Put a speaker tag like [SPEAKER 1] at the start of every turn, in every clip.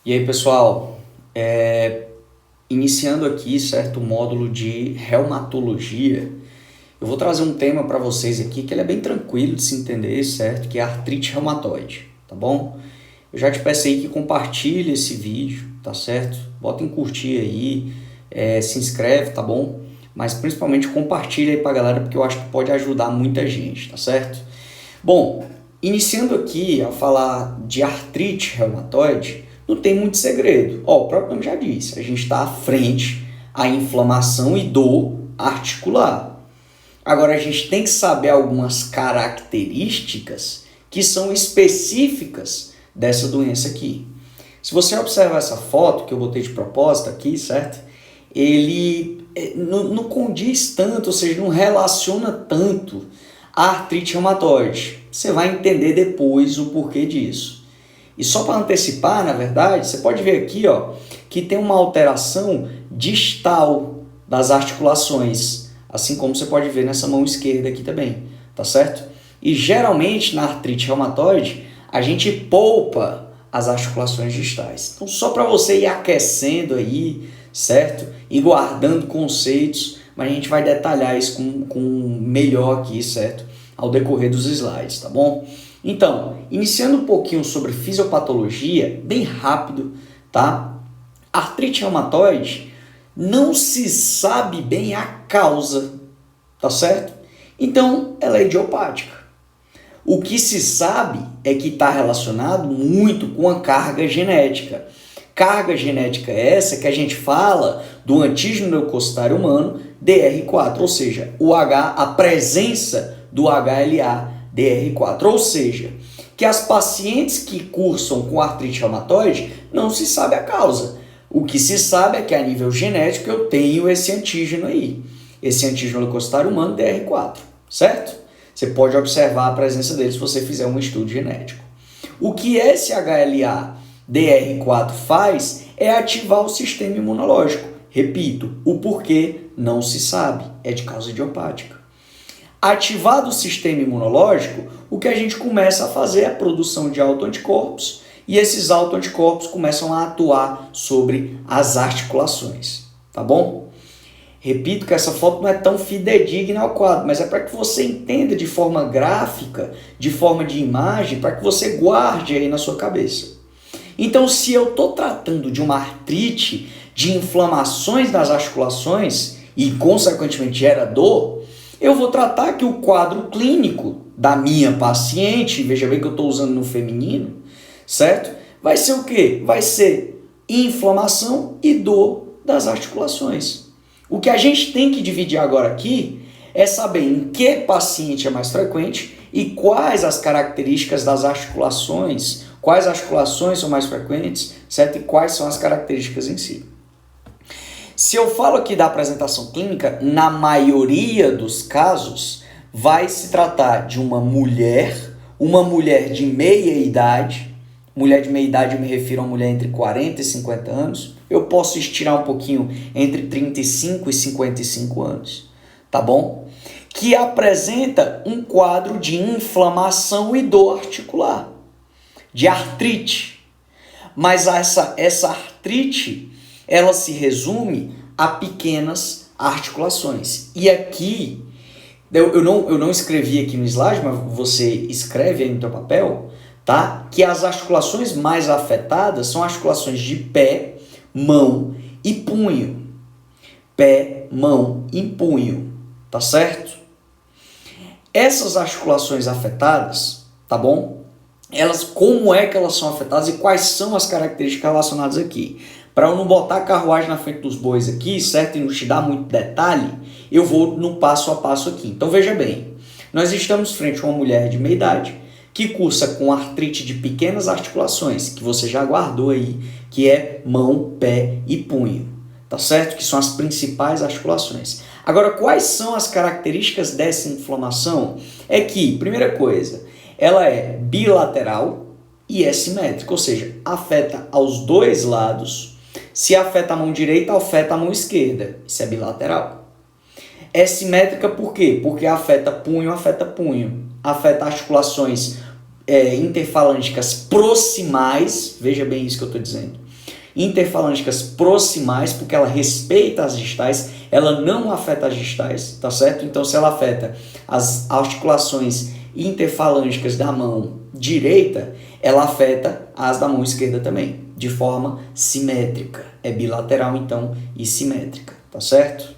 [SPEAKER 1] E aí, pessoal, iniciando aqui, certo, o módulo de reumatologia, eu vou trazer um tema para vocês aqui que ele é bem tranquilo de se entender, certo, que é a artrite reumatoide, tá bom? Eu já te peço aí que compartilhe esse vídeo, tá certo? Bota em curtir aí, se inscreve, tá bom? Mas principalmente compartilha aí pra galera, porque eu acho que pode ajudar muita gente, tá certo? Bom, iniciando aqui a falar de artrite reumatoide, não tem muito segredo. O próprio nome já disse, a gente está à frente à inflamação e dor articular. Agora, a gente tem que saber algumas características que são específicas dessa doença aqui. Se você observar essa foto que eu botei de propósito aqui, certo? Ele não condiz tanto, ou seja, não relaciona tanto a artrite reumatoide. Você vai entender depois o porquê disso. E só para antecipar, na verdade, você pode ver aqui, que tem uma alteração distal das articulações, assim como você pode ver nessa mão esquerda aqui também, tá certo? E geralmente na artrite reumatoide, a gente poupa as articulações distais. Então só para você ir aquecendo aí, certo? E guardando conceitos, mas a gente vai detalhar isso com melhor aqui, certo? Ao decorrer dos slides, tá bom? Então, iniciando um pouquinho sobre fisiopatologia, bem rápido, tá? Artrite reumatoide, não se sabe bem a causa, tá certo? Então, ela é idiopática. O que se sabe é que está relacionado muito com a carga genética. Carga genética é essa que a gente fala do antígeno leucocitário humano, DR4, ou seja, a presença do HLA DR4, ou seja, que as pacientes que cursam com artrite reumatoide não se sabe a causa. O que se sabe é que a nível genético eu tenho esse antígeno aí, esse antígeno leucocitário humano DR4, certo? Você pode observar a presença dele se você fizer um estudo genético. O que esse HLA DR4 faz é ativar o sistema imunológico. Repito, o porquê não se sabe, é de causa idiopática. Ativado o sistema imunológico, o que a gente começa a fazer é a produção de autoanticorpos e esses autoanticorpos começam a atuar sobre as articulações, tá bom? Repito que essa foto não é tão fidedigna ao quadro, mas é para que você entenda de forma gráfica, de forma de imagem, para que você guarde aí na sua cabeça. Então, se eu estou tratando de uma artrite, de inflamações das articulações e, consequentemente, gera dor, eu vou tratar aqui o quadro clínico da minha paciente, veja bem que eu estou usando no feminino, certo? Vai ser o quê? Vai ser inflamação e dor das articulações. O que a gente tem que dividir agora aqui é saber em que paciente é mais frequente e quais as características das articulações, quais articulações são mais frequentes, certo? E quais são as características em si. Se eu falo aqui da apresentação clínica, na maioria dos casos, vai se tratar de uma mulher de meia idade. Mulher de meia idade eu me refiro a uma mulher entre 40 e 50 anos. Eu posso estirar um pouquinho entre 35 e 55 anos, tá bom? Que apresenta um quadro de inflamação e dor articular, de artrite. Mas essa artrite, ela se resume a pequenas articulações. E aqui, eu não escrevi aqui no slide, mas você escreve aí no teu papel, tá? Que as articulações mais afetadas são articulações de pé, mão e punho. Pé, mão e punho, tá certo? Essas articulações afetadas, tá bom? Como é que elas são afetadas e quais são as características relacionadas aqui? Para eu não botar a carruagem na frente dos bois aqui, certo? E não te dar muito detalhe, eu vou no passo a passo aqui. Então veja bem, nós estamos frente a uma mulher de meia idade que cursa com artrite de pequenas articulações, que você já guardou aí, que é mão, pé e punho, tá certo? Que são as principais articulações. Agora, quais são as características dessa inflamação? É que, primeira coisa, ela é bilateral e é simétrica, ou seja, afeta aos dois lados. Se afeta a mão direita, afeta a mão esquerda. Isso é bilateral. É simétrica por quê? Porque afeta punho, afeta articulações interfalângicas proximais, veja bem isso que eu estou dizendo, interfalângicas proximais, porque ela respeita as distais, ela não afeta as distais, tá certo? Então, se ela afeta as articulações interfalângicas da mão direita, ela afeta as da mão esquerda também, de forma simétrica. É bilateral, então, e simétrica, tá certo?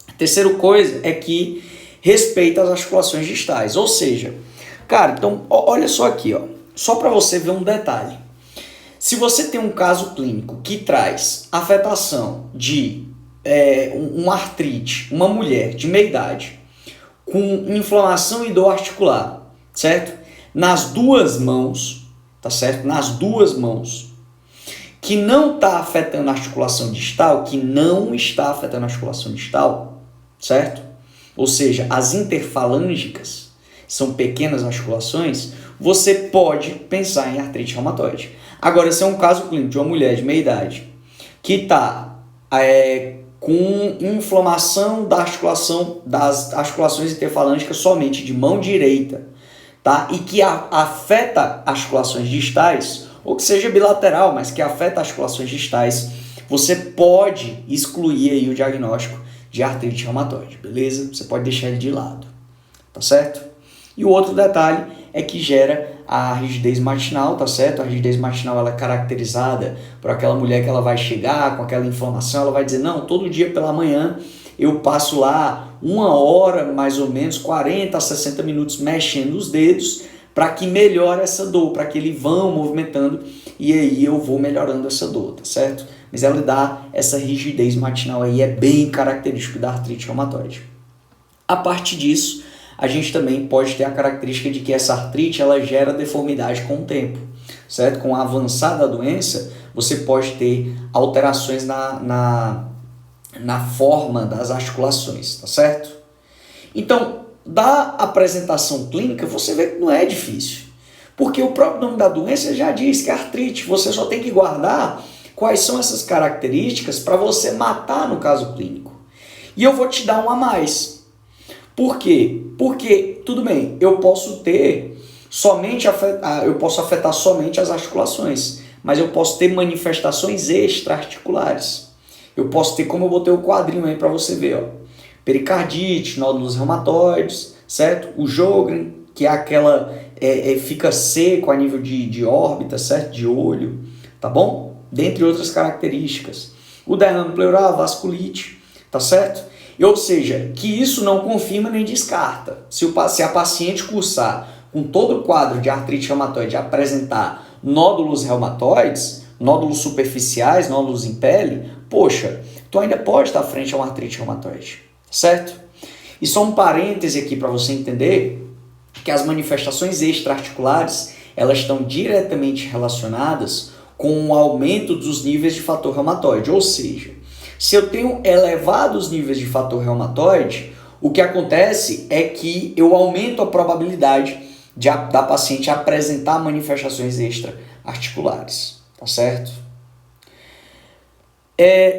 [SPEAKER 1] A terceira coisa é que respeita as articulações distais, ou seja, cara, então, olha só aqui, ó, só para você ver um detalhe. Se você tem um caso clínico que traz afetação de um artrite, uma mulher de meia idade, com inflamação e dor articular, certo? Nas duas mãos, tá certo? Nas duas mãos, que não está afetando a articulação distal, certo? Ou seja, as interfalângicas são pequenas articulações, você pode pensar em artrite reumatoide. Agora, se é um caso clínico de uma mulher de meia idade que está com inflamação das articulações interfalângicas somente de mão direita, tá? E que afeta articulações distais, ou que seja bilateral, mas que afeta articulações distais, você pode excluir aí o diagnóstico de artrite reumatoide, beleza? Você pode deixar ele de lado, tá certo? E o outro detalhe é que gera a rigidez matinal, tá certo? A rigidez matinal ela é caracterizada por aquela mulher que ela vai chegar com aquela inflamação, ela vai dizer, não, todo dia pela manhã eu passo lá 1 hora, mais ou menos, 40 a 60 minutos mexendo os dedos para que melhore essa dor, para que eles vão movimentando e aí eu vou melhorando essa dor, tá certo? Mas ela dá essa rigidez matinal aí, é bem característico da artrite reumatoide. A partir disso, a gente também pode ter a característica de que essa artrite ela gera deformidade com o tempo, certo? Com a avançada da doença, você pode ter alterações na forma das articulações, tá certo? Então, da apresentação clínica, você vê que não é difícil, porque o próprio nome da doença já diz que é artrite, você só tem que guardar quais são essas características para você matar no caso clínico. E eu vou te dar um a mais. Por quê? Porque, tudo bem, eu posso afetar somente as articulações, mas eu posso ter manifestações extra-articulares. Eu posso ter, como eu botei o quadrinho aí para você ver, ó, pericardite, nódulos reumatoides, certo? O Sjögren, que é aquela, fica seco a nível de órbita, certo? De olho, tá bom? Dentre outras características. O derrame pleural, a vasculite, tá certo? Ou seja, que isso não confirma nem descarta. Se a paciente cursar com todo o quadro de artrite reumatoide e apresentar nódulos reumatoides, nódulos superficiais, nódulos em pele, poxa, tu ainda pode estar frente a uma artrite reumatoide, certo? E só um parêntese aqui para você entender que as manifestações extra-articulares, elas estão diretamente relacionadas com o aumento dos níveis de fator reumatoide, ou seja, se eu tenho elevados níveis de fator reumatoide, o que acontece é que eu aumento a probabilidade da paciente apresentar manifestações extra-articulares, tá certo?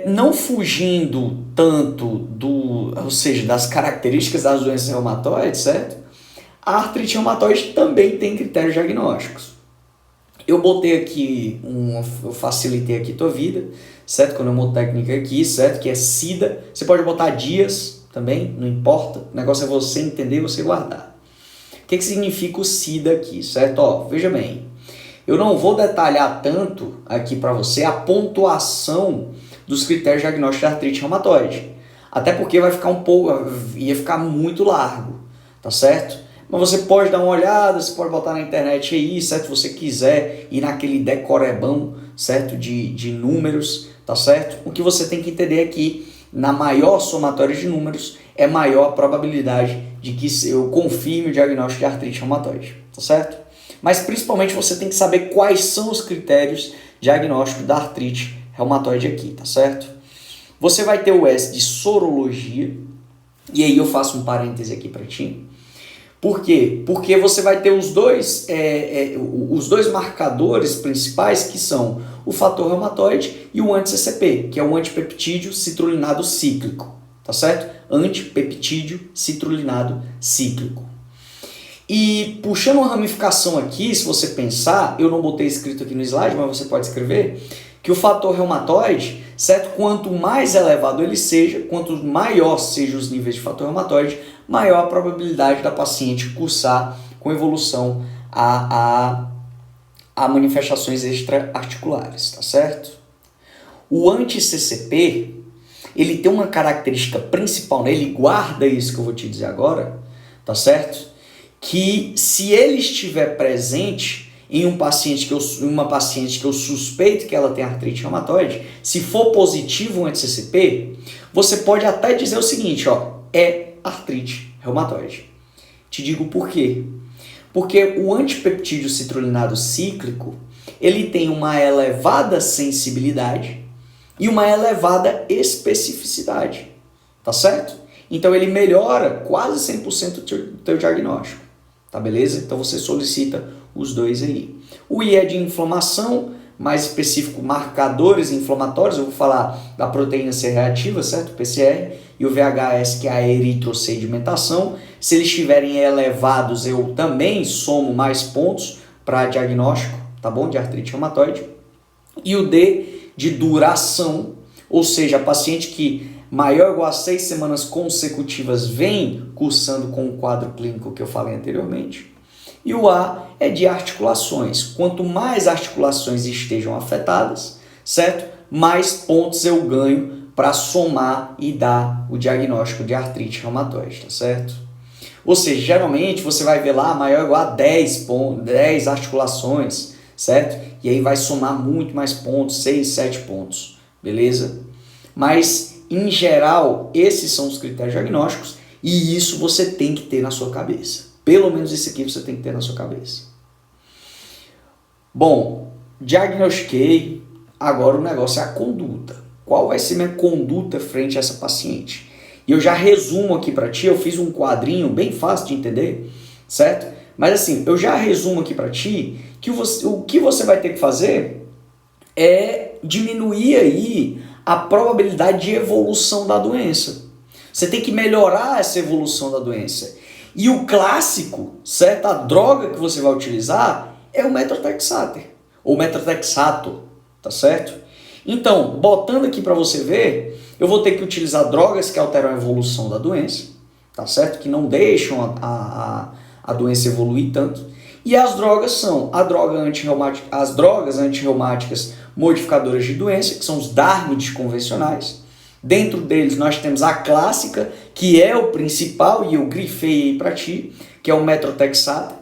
[SPEAKER 1] Não fugindo tanto ou seja, das características das doenças reumatoides, certo? A artrite reumatoide também tem critérios diagnósticos. Eu botei aqui, eu facilitei aqui a tua vida, certo? Quando eu monto técnica aqui, certo? Que é SIDA. Você pode botar dias também, não importa. O negócio é você entender e você guardar. O que significa o SIDA aqui, certo? Ó, veja bem, eu não vou detalhar tanto aqui para você a pontuação dos critérios diagnósticos da artrite reumatoide. Até porque ia ficar muito largo, tá certo? Mas você pode dar uma olhada, você pode botar na internet aí, certo? Se você quiser ir naquele decorebão, certo? De números, tá certo? O que você tem que entender é que na maior somatória de números é maior a probabilidade de que eu confirme o diagnóstico de artrite reumatoide, tá certo? Mas principalmente você tem que saber quais são os critérios diagnósticos da artrite reumatoide aqui, tá certo? Você vai ter o S de sorologia, e aí eu faço um parêntese aqui para ti. Por quê? Porque você vai ter os dois marcadores principais, que são o fator reumatoide e o anti-CCP, que é o antipeptídeo citrulinado cíclico, tá certo? Antipeptídeo citrulinado cíclico. E puxando uma ramificação aqui, se você pensar, eu não botei escrito aqui no slide, mas você pode escrever, que o fator reumatoide, certo? Quanto mais elevado ele seja, quanto maior sejam os níveis de fator reumatoide, maior a probabilidade da paciente cursar com evolução a manifestações extra-articulares, tá certo? O anti-CCP, ele tem uma característica principal, né? Ele guarda isso que eu vou te dizer agora, tá certo? Que se ele estiver presente em uma paciente que eu suspeito que ela tem artrite reumatoide, se for positivo o anti-CCP, você pode até dizer o seguinte, ó, é artrite reumatoide. Te digo por quê. Porque o antipeptídeo citrullinado cíclico, ele tem uma elevada sensibilidade e uma elevada especificidade, tá certo? Então ele melhora quase 100% o teu diagnóstico, tá beleza? Então você solicita os dois aí. O I é de inflamação, mais específico, marcadores inflamatórios, eu vou falar da proteína C reativa, certo? PCR, e o VHS, que é a eritrossedimentação. Se eles estiverem elevados, eu também somo mais pontos para diagnóstico, tá bom? De artrite reumatoide. E o D de duração, ou seja, a paciente que maior ou igual a 6 semanas consecutivas vem cursando com o quadro clínico que eu falei anteriormente. E o A é de articulações. Quanto mais articulações estejam afetadas, certo? Mais pontos eu ganho para somar e dar o diagnóstico de artrite reumatoide, tá certo? Ou seja, geralmente você vai ver lá maior ou igual a 10 articulações, certo? E aí vai somar muito mais pontos, 6, 7 pontos, beleza? Mas, em geral, esses são os critérios diagnósticos e isso você tem que ter na sua cabeça. Pelo menos isso aqui você tem que ter na sua cabeça. Bom, diagnostiquei, agora o negócio é a conduta. Qual vai ser minha conduta frente a essa paciente? E eu já resumo aqui para ti, eu fiz um quadrinho bem fácil de entender, certo? Mas assim, eu já resumo aqui para ti que o que você vai ter que fazer é diminuir aí a probabilidade de evolução da doença. Você tem que melhorar essa evolução da doença. E o clássico, certo? A droga que você vai utilizar é o metotrexato, ou metotrexato, tá certo? Então, botando aqui para você ver, eu vou ter que utilizar drogas que alteram a evolução da doença, tá certo? Que não deixam a doença evoluir tanto. E as drogas são as drogas antirreumáticas modificadoras de doença, que são os DARMIDs convencionais. Dentro deles nós temos a clássica, que é o principal, e eu grifei aí para ti, que é o metotrexato.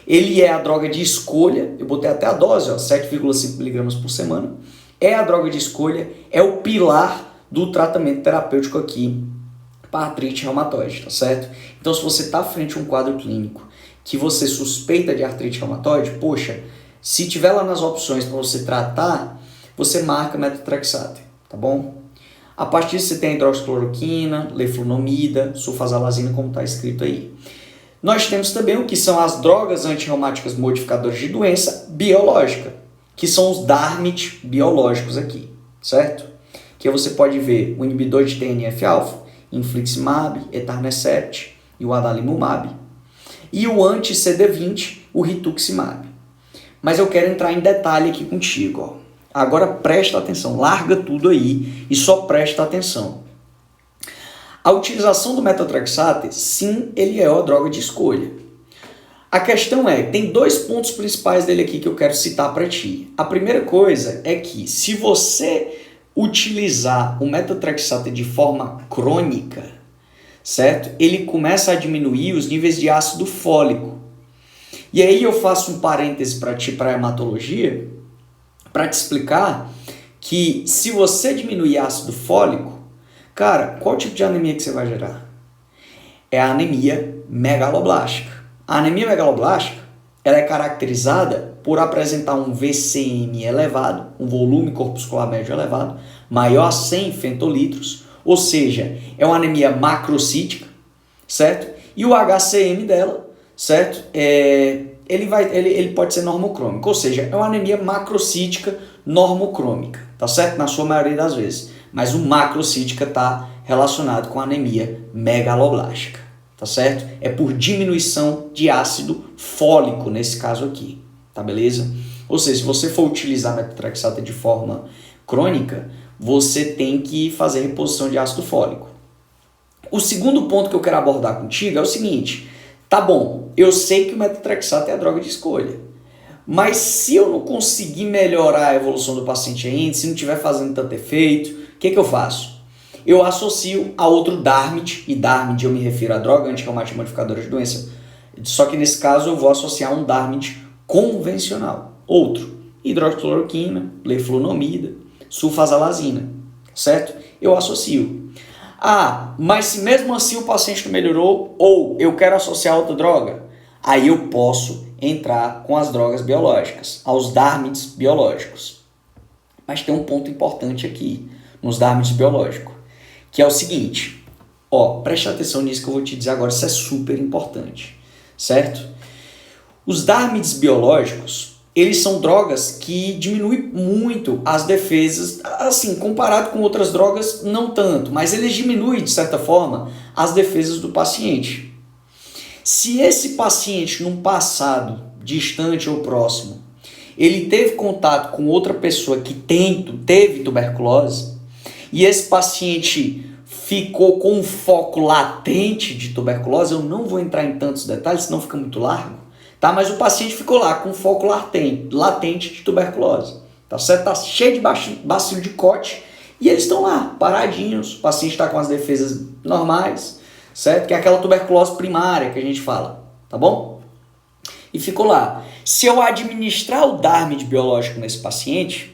[SPEAKER 1] Ele é a droga de escolha, eu botei até a dose, 7,5 mg por semana. É a droga de escolha, é o pilar do tratamento terapêutico aqui para artrite reumatoide, tá certo? Então se você está frente a um quadro clínico que você suspeita de artrite reumatoide, poxa, se tiver lá nas opções para você tratar, você marca metotrexato, tá bom? A partir disso você tem a hidroxicloroquina, leflunomida, sulfasalazina, como está escrito aí. Nós temos também o que são as drogas antirreumáticas modificadoras de doença biológica, que são os DARMID biológicos aqui, certo? Que você pode ver o inibidor de TNF-alfa, infliximab, etanercept e o adalimumab. E o anti-CD20, o rituximab. Mas eu quero entrar em detalhe aqui contigo, ó. Agora presta atenção, larga tudo aí e só presta atenção. A utilização do metotrexato, sim, ele é a droga de escolha. A questão é, tem 2 pontos principais dele aqui que eu quero citar para ti. A primeira coisa é que se você utilizar o metotrexato de forma crônica, certo? Ele começa a diminuir os níveis de ácido fólico. E aí eu faço um parêntese para ti para a hematologia, para te explicar que se você diminuir ácido fólico, cara, qual tipo de anemia que você vai gerar? É a anemia megaloblástica. A anemia megaloblástica, ela é caracterizada por apresentar um VCM elevado, um volume corpuscular médio elevado, maior a 100 fentolitros, ou seja, é uma anemia macrocítica, certo? E o HCM dela, certo? Ele pode ser normocrômico, ou seja, é uma anemia macrocítica normocrômica, tá certo? Na sua maioria das vezes. Mas o macrocítica está relacionado com a anemia megaloblástica, tá tá certo? É por diminuição de ácido fólico nesse caso aqui, tá beleza? Ou seja, se você for utilizar metotrexato de forma crônica, você tem que fazer reposição de ácido fólico. O segundo ponto que eu quero abordar contigo é o seguinte: tá bom, eu sei que o metotrexato é a droga de escolha, mas se eu não conseguir melhorar a evolução do paciente ainda, se não estiver fazendo tanto efeito, o que eu faço? Eu associo a outro DARMID, e DARMID eu me refiro à droga antirreumática modificadora de doença, só que nesse caso eu vou associar um DARMID convencional. Outro, hidroxicloroquina, leflunomida, sulfasalazina, certo? Eu associo. Ah, mas se mesmo assim o paciente não melhorou, ou eu quero associar outra droga, aí eu posso entrar com as drogas biológicas, aos DARMIDs biológicos. Mas tem um ponto importante aqui, nos DARMIDs biológicos, que é o seguinte, preste atenção nisso que eu vou te dizer agora, isso é super importante, certo? Os DARMIDs biológicos, eles são drogas que diminuem muito as defesas, assim, comparado com outras drogas, não tanto, mas eles diminuem, de certa forma, as defesas do paciente. Se esse paciente, num passado distante ou próximo, ele teve contato com outra pessoa que teve tuberculose, e esse paciente ficou com um foco latente de tuberculose, eu não vou entrar em tantos detalhes, senão fica muito largo, tá? Mas o paciente ficou lá com foco latente de tuberculose, tá certo? Tá cheio de bacilo de Koch e eles estão lá, paradinhos, o paciente está com as defesas normais, certo? Que é aquela tuberculose primária que a gente fala, tá bom? E ficou lá. Se eu administrar o DARMID biológico nesse paciente,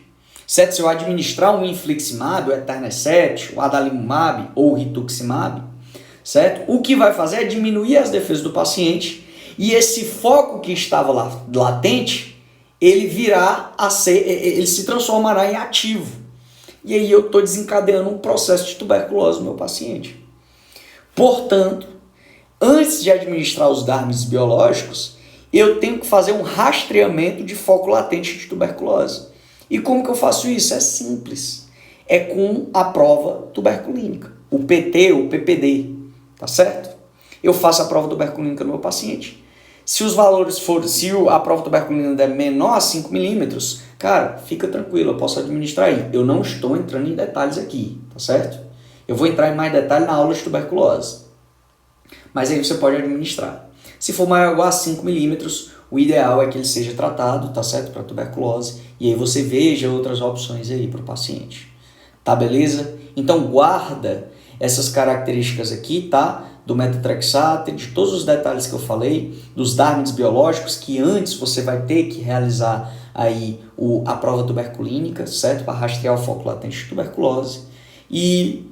[SPEAKER 1] certo? Se eu administrar um infliximab, o etanercept, o adalimumab ou o rituximab, certo? O que vai fazer é diminuir as defesas do paciente e esse foco que estava lá latente, ele se transformará em ativo. E aí eu estou desencadeando um processo de tuberculose no meu paciente. Portanto, antes de administrar os DARMIDs biológicos, eu tenho que fazer um rastreamento de foco latente de tuberculose. E como que eu faço isso? É simples. É com a prova tuberculínica, o PT ou o PPD, tá certo? Eu faço a prova tuberculínica no meu paciente. Se os valores forem, se a prova tuberculina der menor a 5 milímetros, cara, fica tranquilo, eu posso administrar aí. Eu não estou entrando em detalhes aqui, tá certo? Eu vou entrar em mais detalhe na aula de tuberculose. Mas aí você pode administrar. Se for maior ou igual a 5 milímetros, o ideal é que ele seja tratado, tá certo? Para tuberculose. E aí você veja outras opções aí para o paciente. Tá, beleza? Então guarda essas características aqui, tá? Do metotrexato, de todos os detalhes que eu falei, dos DARMIDs biológicos, que antes você vai ter que realizar aí a prova tuberculínica, certo? Para rastrear o foco latente de tuberculose. E,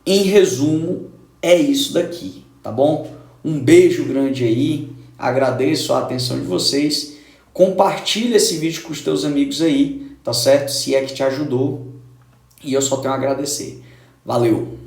[SPEAKER 1] em resumo, é isso daqui, tá bom? Um beijo grande aí, agradeço a atenção de vocês, compartilha esse vídeo com os teus amigos aí, tá certo? Se é que te ajudou, e eu só tenho a agradecer. Valeu!